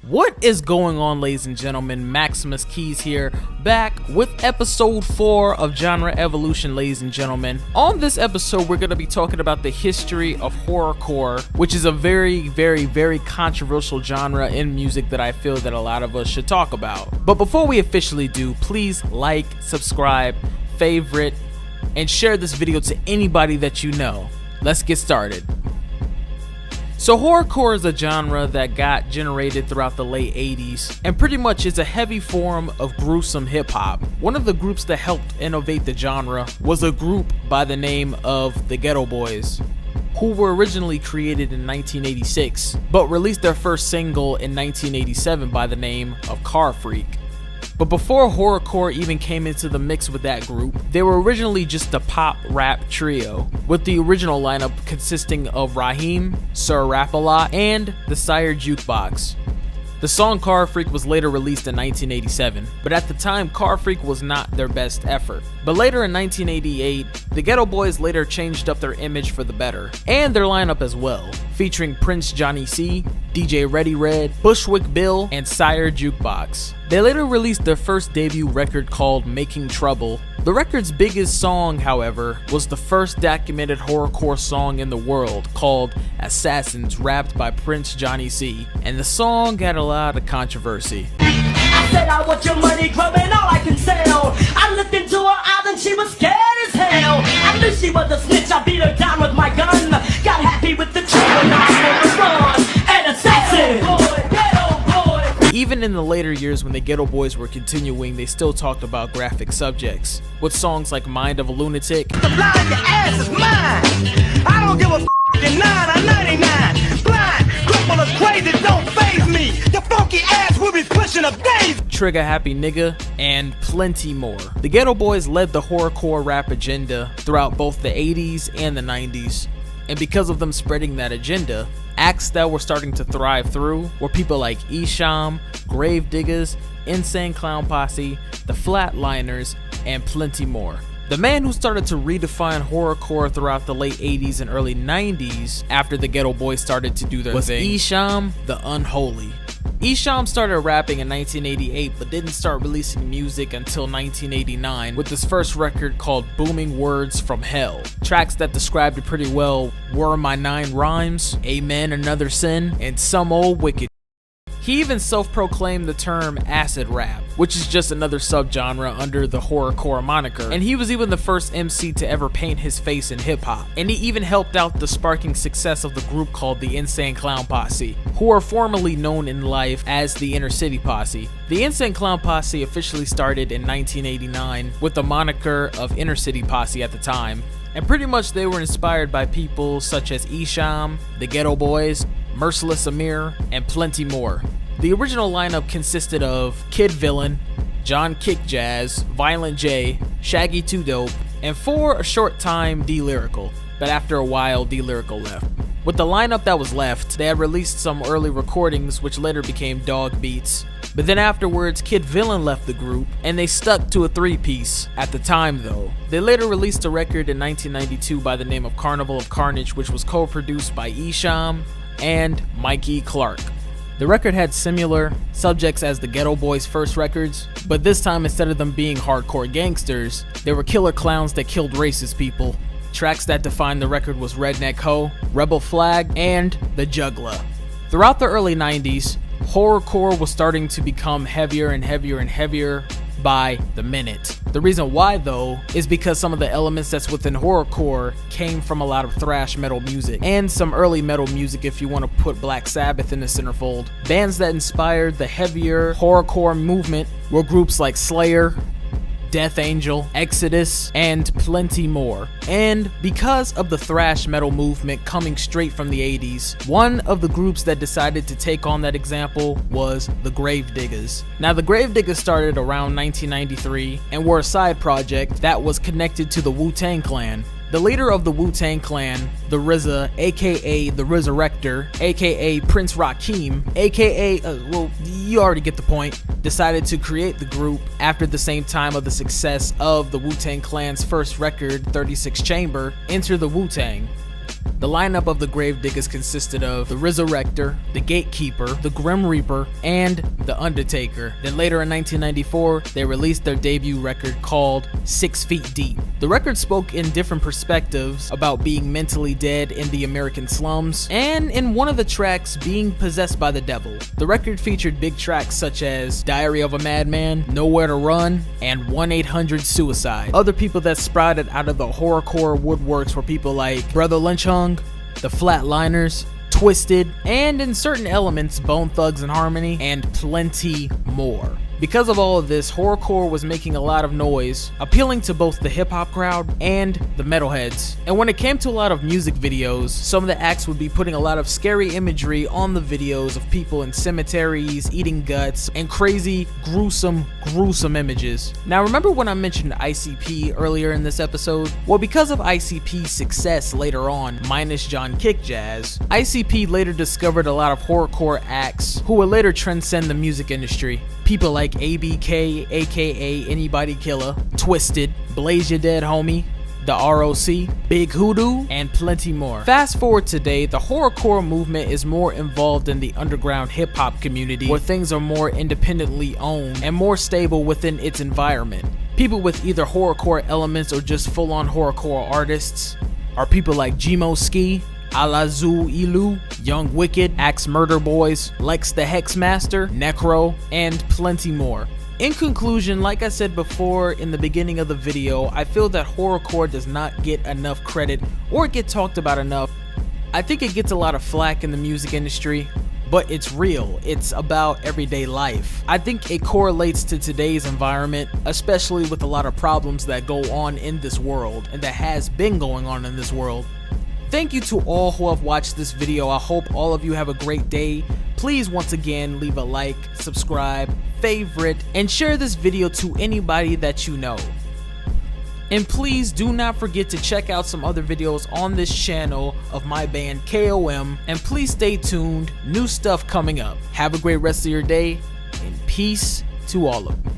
What is going on, ladies and gentlemen? Maximus Keys here, back with episode 4 of Genre Evolution, ladies and gentlemen. On this episode, we're going to be talking about the history of horrorcore, which is a very controversial genre in music that I feel that a lot of us should talk about. But before we officially do, please like, subscribe, favorite, and share this video to anybody that you know. Let's get started. So horrorcore is a genre that got generated throughout the late 80s and pretty much is a heavy form of gruesome hip-hop. One of the groups that helped innovate the genre was a group by the name of the Ghetto Boys, who were originally created in 1986 but released their first single in 1987 by the name of Car Freak. But before horrorcore even came into the mix with that group, they were originally just a pop rap trio, with the original lineup consisting of Raheem, Sir Rap-A-Lot, and the Sire Jukebox. The song Car Freak was later released in 1987, but at the time Car Freak was not their best effort. But later in 1988, the Ghetto Boys later changed up their image for the better, and their lineup as well, featuring Prince Johnny C, DJ Ready Red, Bushwick Bill, and Sire Jukebox. They later released their first debut record called Making Trouble. The record's biggest song, however, was the first documented horrorcore song in the world called Assassins, rapped by Prince Johnny C, and the song got a lot of controversy. I said I want your money growing all I can sell. I looked into her eyes and she was scared as hell. I knew she was a snitch, I beat her down with my gun. Got happy with the trigger, now I want to run. An assassin! Even in the later years when the Ghetto Boys were continuing, they still talked about graphic subjects, with songs like Mind of a Lunatic, The blind, your ass is mine. I don't give a f***ing 9 on 99. Blind, cripple or crazy, don't faze me. Your funky ass will be pushing a daisy. Trigger Happy Nigga, and plenty more. The Ghetto Boys led the horrorcore rap agenda throughout both the 80s and the 90s. And because of them spreading that agenda, acts that were starting to thrive through were people like Esham, Gravediggers, Insane Clown Posse, the Flatliners, and plenty more. The man who started to redefine horrorcore throughout the late 80s and early 90s after the Ghetto Boys started to do their thing was Esham the Unholy. Esham started rapping in 1988 but didn't start releasing music until 1989 with his first record called Booming Words from Hell. Tracks that described it pretty well were My 9 Rhymes, Amen Another Sin, and Some Old Wicked. He even self-proclaimed the term acid rap, which is just another subgenre under the horrorcore moniker, and he was even the first MC to ever paint his face in hip-hop. And he even helped out the sparking success of the group called the Insane Clown Posse, who are formerly known in life as the Inner City Posse. The Insane Clown Posse officially started in 1989 with the moniker of Inner City Posse at the time, and pretty much they were inspired by people such as Esham, the Ghetto Boys, Merciless Amir, and plenty more. The original lineup consisted of Kid Villain, John Kick Jazz, Violent J, Shaggy 2 Dope, and for a short time D-Lyrical, but after a while D-Lyrical left. With the lineup that was left, they had released some early recordings which later became Dog Beats, but then afterwards Kid Villain left the group and they stuck to a 3-piece at the time though. They later released a record in 1992 by the name of Carnival of Carnage, which was co-produced by Esham and Mikey Clark. The record had similar subjects as the Ghetto Boys' first records, but this time instead of them being hardcore gangsters, they were killer clowns that killed racist people. Tracks that defined the record was Redneck Ho, Rebel Flag, and The Juggler. Throughout the early 90s, horrorcore was starting to become heavier and heavier by the minute. The reason why though is because some of the elements that's within horrorcore came from a lot of thrash metal music and some early metal music if you want to put Black Sabbath in the centerfold. Bands that inspired the heavier horrorcore movement were groups like Slayer, Death Angel, Exodus, and plenty more. And because of the thrash metal movement coming straight from the 80s, one of the groups that decided to take on that example was the Gravediggers. Now the Gravediggers started around 1993 and were a side project that was connected to the Wu-Tang Clan. The leader of the Wu-Tang Clan, the RZA, aka the Resurrector, aka Prince Rakim, aka, well, you already get the point, decided to create the group after the same time of the success of the Wu-Tang Clan's first record, 36 Chamber, Enter the Wu-Tang. The lineup of the Gravediggers consisted of the Resurrector, the Gatekeeper, the Grim Reaper, and the Undertaker. Then later in 1994, they released their debut record called 6 Feet Deep. The record spoke in different perspectives about being mentally dead in the American slums, and in one of the tracks, being possessed by the devil. The record featured big tracks such as Diary of a Madman, Nowhere to Run, and 1-800-Suicide. Other people that sprouted out of the horrorcore woodworks were people like Brother Lynchung, the Flatliners, Twisted, and in certain elements, Bone Thugs and Harmony, and plenty more. Because of all of this, horrorcore was making a lot of noise, appealing to both the hip-hop crowd and the metalheads. And when it came to a lot of music videos, some of the acts would be putting a lot of scary imagery on the videos of people in cemeteries, eating guts, and crazy, gruesome images. Now remember when I mentioned ICP earlier in this episode? Well, because of ICP's success later on, minus John Kickjazz, ICP later discovered a lot of horrorcore acts who would later transcend the music industry. People like ABK, aka Anybody Killer, Twisted, Blaze Your Dead Homie, the ROC, Big Hoodoo, and plenty more. Fast forward today, the horrorcore movement is more involved in the underground hip-hop community, where things are more independently owned and more stable within its environment. People with either horrorcore elements or just full-on horrorcore artists are people like Gmo Ski, Alazu Ilu, Young Wicked, Axe Murder Boys, Lex the Hexmaster, Necro, and plenty more. In conclusion, like I said before in the beginning of the video, I feel that horrorcore does not get enough credit or get talked about enough. I think it gets a lot of flack in the music industry, but it's real. It's about everyday life. I think it correlates to today's environment, especially with a lot of problems that go on in this world and that has been going on in this world. Thank you to all who have watched this video. I hope all of you have a great day. Please once again leave a like, subscribe, favorite, and share this video to anybody that you know. And please do not forget to check out some other videos on this channel of my band KOM, and please stay tuned, new stuff coming up. Have a great rest of your day, and peace to all of you.